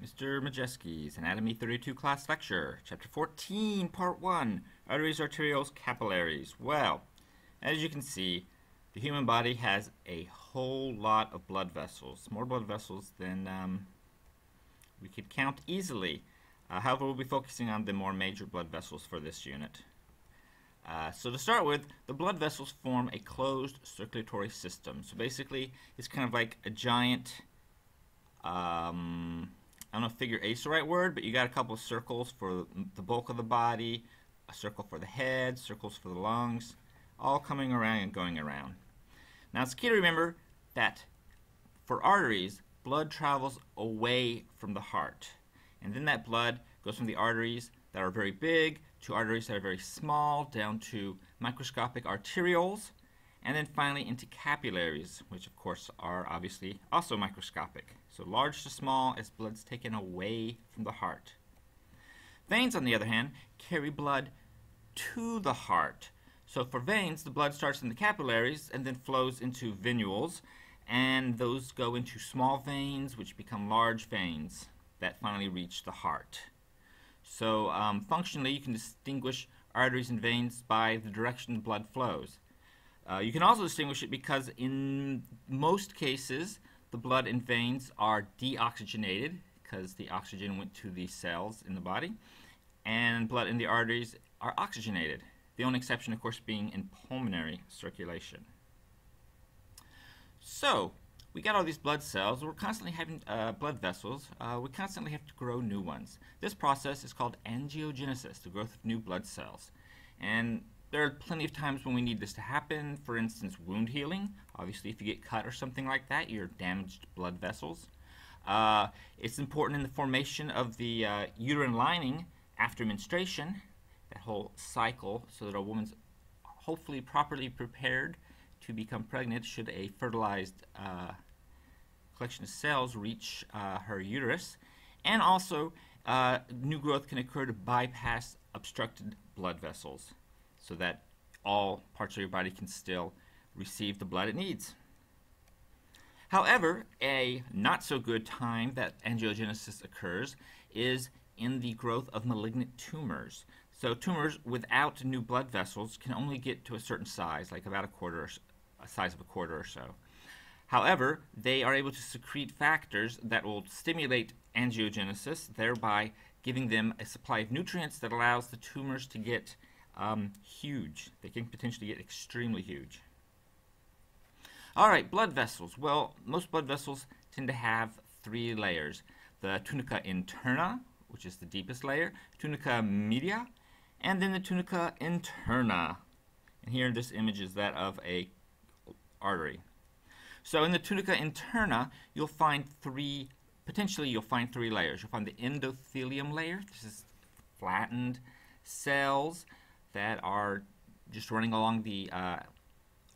Mr. Majewski's Anatomy 32 class lecture, Chapter 14, Part 1, Arteries, Arterioles, Capillaries. Well, as you can see, the human body has a whole lot of blood vessels, more blood vessels than we could count easily. However, we'll be focusing on the more major blood vessels for this unit. So to start with, the blood vessels form a closed circulatory system. So basically, it's kind of like a giant, I don't know if figure eight's the right word, but you got a couple of circles for the bulk of the body, a circle for the head, circles for the lungs, all coming around and going around. Now it's key to remember that for arteries, blood travels away from the heart. And then that blood goes from the arteries that are very big to arteries that are very small, down to microscopic arterioles, and then finally into capillaries, which of course are obviously also microscopic. So large to small as blood's taken away from the heart. Veins, on the other hand, carry blood to the heart. So for veins, the blood starts in the capillaries and then flows into venules, and those go into small veins, which become large veins that finally reach the heart. So functionally, you can distinguish arteries and veins by the direction blood flows. You can also distinguish it because in most cases, the blood in veins are deoxygenated because the oxygen went to the cells in the body, and blood in the arteries are oxygenated. The only exception, of course, being in pulmonary circulation. So, we got all these blood cells. We're constantly having blood vessels. We constantly have to grow new ones. This process is called angiogenesis, the growth of new blood cells. And there are plenty of times when we need this to happen. For instance, wound healing. Obviously, if you get cut or something like that, you're damaged blood vessels. It's important in the formation of the uterine lining after menstruation, that whole cycle, so that a woman's hopefully properly prepared to become pregnant should a fertilized collection of cells reach her uterus. And also, new growth can occur to bypass obstructed blood vessels so that all parts of your body can still receive the blood it needs. However, a not so good time that angiogenesis occurs is in the growth of malignant tumors. So tumors without new blood vessels can only get to a certain size, like about a size of a quarter or so. However, they are able to secrete factors that will stimulate angiogenesis, thereby giving them a supply of nutrients that allows the tumors to get huge. They can potentially get extremely huge. All right, blood vessels. Well, most blood vessels tend to have three layers. The tunica interna, which is the deepest layer, tunica media, and then the tunica interna. And here this image is that of a artery. So in the tunica interna, you'll find three layers. You'll find the endothelium layer. This is flattened cells that are just running along the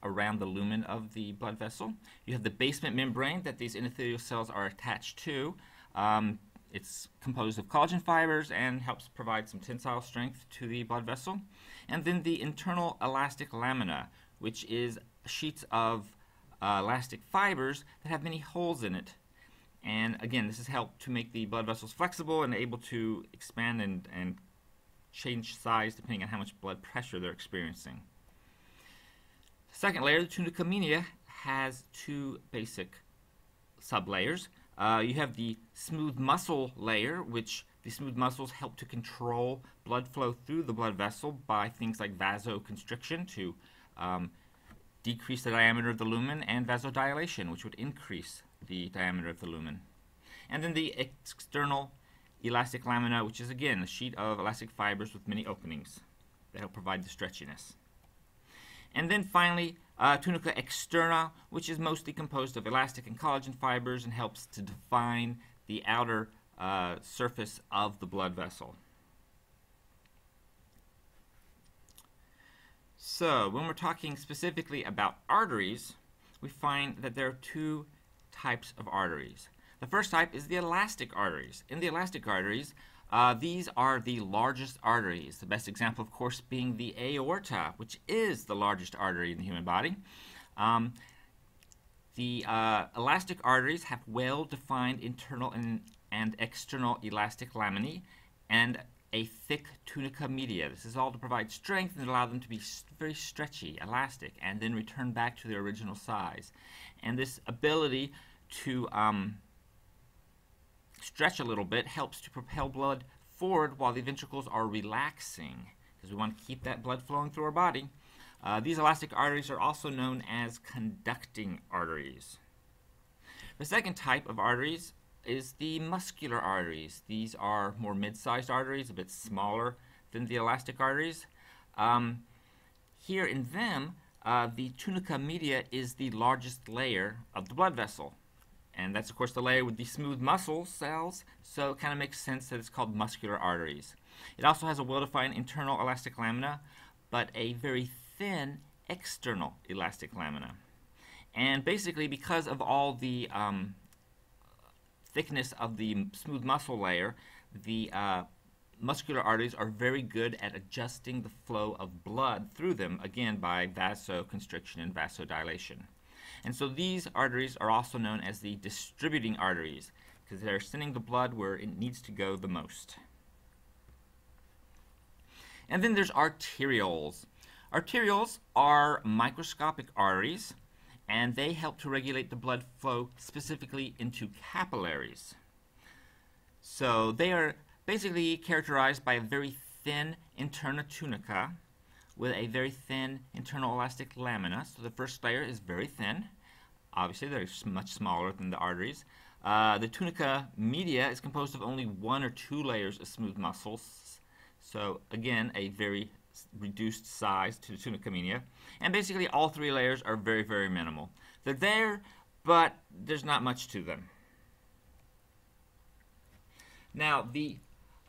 around the lumen of the blood vessel. You have the basement membrane that these endothelial cells are attached to. It's composed of collagen fibers and helps provide some tensile strength to the blood vessel. And then the internal elastic lamina, which is sheets of elastic fibers that have many holes in it. And again, this has helped to make the blood vessels flexible and able to expand and change size depending on how much blood pressure they're experiencing. The second layer, the tunica media, has two basic sublayers. You have the smooth muscle layer, which the smooth muscles help to control blood flow through the blood vessel by things like vasoconstriction to decrease the diameter of the lumen, and vasodilation, which would increase the diameter of the lumen. And then the external elastic lamina, which is again a sheet of elastic fibers with many openings that help provide the stretchiness. And then finally, tunica externa, which is mostly composed of elastic and collagen fibers and helps to define the outer surface of the blood vessel. So when we're talking specifically about arteries, we find that there are two types of arteries. The first type is the elastic arteries. In the elastic arteries, these are the largest arteries. The best example, of course, being the aorta, which is the largest artery in the human body. The elastic arteries have well-defined internal and and external elastic laminae, and a thick tunica media. This is all to provide strength and allow them to be very stretchy, elastic, and then return back to their original size. And this ability to stretch a little bit helps to propel blood forward while the ventricles are relaxing, because we want to keep that blood flowing through our body. These elastic arteries are also known as conducting arteries. The second type of arteries is the muscular arteries. These are more mid-sized arteries, a bit smaller than the elastic arteries. Here in them, the tunica media is the largest layer of the blood vessel. And that's, of course, the layer with the smooth muscle cells, so it kind of makes sense that it's called muscular arteries. It also has a well-defined internal elastic lamina, but a very thin external elastic lamina. And basically, because of all the thickness of the smooth muscle layer, the muscular arteries are very good at adjusting the flow of blood through them, again by vasoconstriction and vasodilation. And so these arteries are also known as the distributing arteries, because they're sending the blood where it needs to go the most. And then there's arterioles. Arterioles are microscopic arteries, and they help to regulate the blood flow specifically into capillaries. So they are basically characterized by a very thin interna tunica with a very thin internal elastic lamina. So the first layer is very thin. Obviously, they're much smaller than the arteries. The tunica media is composed of only 1 or 2 layers of smooth muscles. So again, a very reduced size to the tunica media. And basically, all 3 layers are very, very minimal. They're there, but there's not much to them. Now, the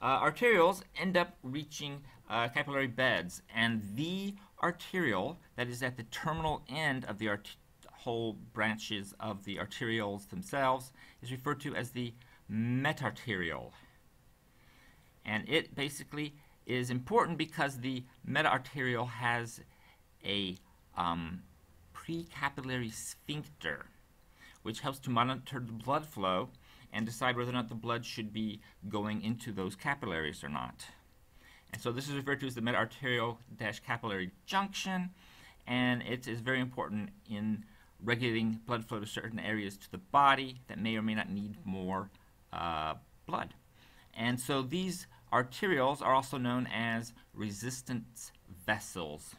arterioles end up reaching capillary beds, and the arteriole that is at the terminal end of the whole branches of the arterioles themselves is referred to as the metarteriole. And it basically is important because the metaarteriole has a precapillary sphincter, which helps to monitor the blood flow and decide whether or not the blood should be going into those capillaries or not. And so this is referred to as the metaarteriole-capillary junction, and it is very important in regulating blood flow to certain areas to the body that may or may not need more blood. And so these arterioles are also known as resistance vessels.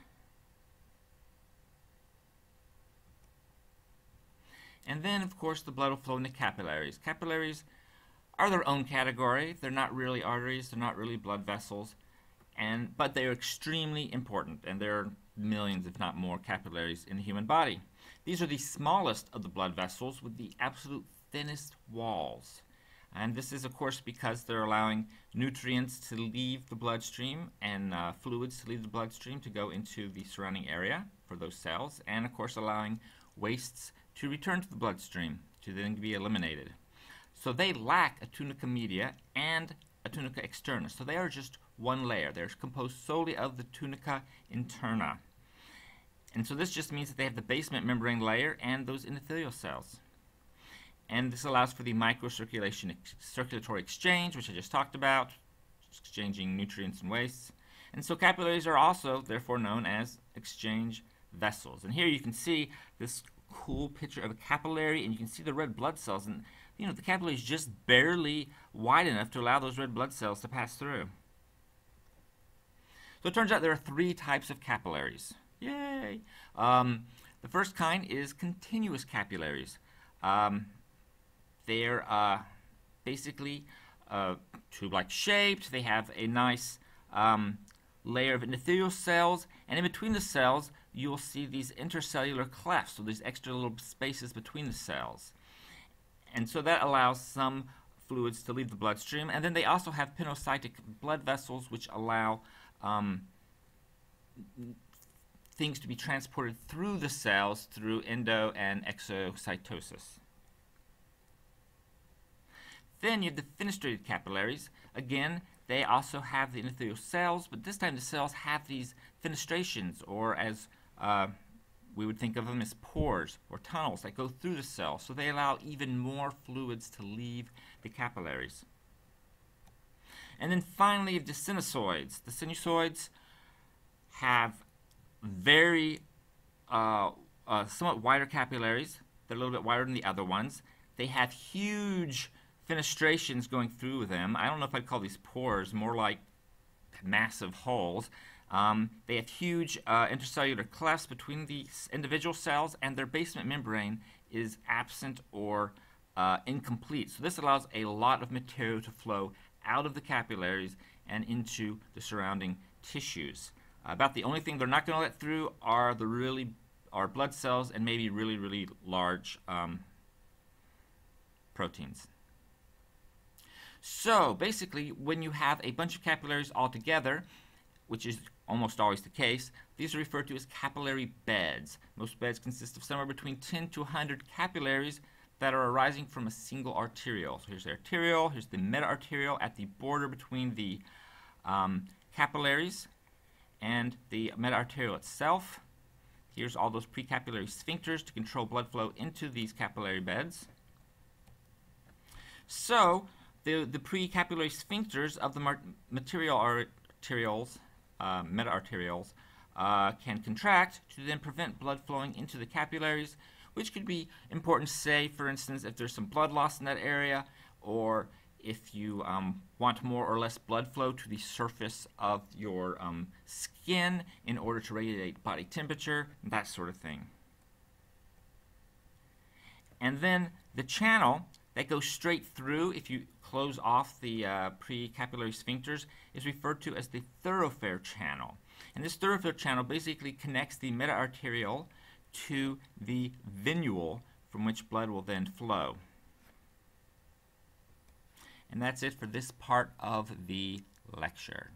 And then, of course, the blood will flow into capillaries. Capillaries are their own category. They're not really arteries. They're not really blood vessels. But they are extremely important, and there are millions, if not more, capillaries in the human body. These are the smallest of the blood vessels with the absolute thinnest walls. And this is, of course, because they're allowing nutrients to leave the bloodstream and fluids to leave the bloodstream to go into the surrounding area for those cells, and, of course, allowing wastes to return to the bloodstream to then be eliminated. So they lack a tunica media and a tunica externa. So they are just one layer. They're composed solely of the tunica interna. And so this just means that they have the basement membrane layer and those endothelial cells. And this allows for the circulatory exchange, which I just talked about, exchanging nutrients and wastes. And so capillaries are also, therefore, known as exchange vessels. And here you can see this cool picture of a capillary, and you can see the red blood cells. And, you know, the capillary is just barely wide enough to allow those red blood cells to pass through. So it turns out there are 3 types of capillaries. Yay! The first kind is continuous capillaries. They're basically tube-like shaped. They have a nice layer of endothelial cells, and in between the cells you'll see these intercellular clefts, so these extra little spaces between the cells. And so that allows some fluids to leave the bloodstream. And then they also have pinocytic blood vessels, which allow things to be transported through the cells through endo and exocytosis. Then you have the fenestrated capillaries. Again, they also have the endothelial cells, but this time the cells have these fenestrations, or as we would think of them as pores or tunnels that go through the cell. So they allow even more fluids to leave the capillaries. And then finally, the sinusoids. The sinusoids have very somewhat wider capillaries. They're a little bit wider than the other ones. They have huge fenestrations going through them. I don't know if I'd call these pores, more like massive holes. They have huge intercellular clefts between the individual cells, and their basement membrane is absent or incomplete. So this allows a lot of material to flow out of the capillaries and into the surrounding tissues. About the only thing they're not going to let through are blood cells and maybe really large proteins. So basically, when you have a bunch of capillaries all together, which is almost always the case, these are referred to as capillary beds. Most beds consist of somewhere between 10 to 100 capillaries that are arising from a single arteriole. So here's the arteriole, here's the meta-arteriole at the border between the capillaries and the meta-arteriole itself. Here's all those precapillary sphincters to control blood flow into these capillary beds. So the precapillary sphincters of the material arterioles, meta-arterioles, can contract to then prevent blood flowing into the capillaries, which could be important, say, for instance, if there's some blood loss in that area, or if you want more or less blood flow to the surface of your skin in order to regulate body temperature, that sort of thing. And then the channel that goes straight through, if you close off the precapillary sphincters, is referred to as the thoroughfare channel. And this thoroughfare channel basically connects the meta-arteriole to the venule from which blood will then flow. And that's it for this part of the lecture.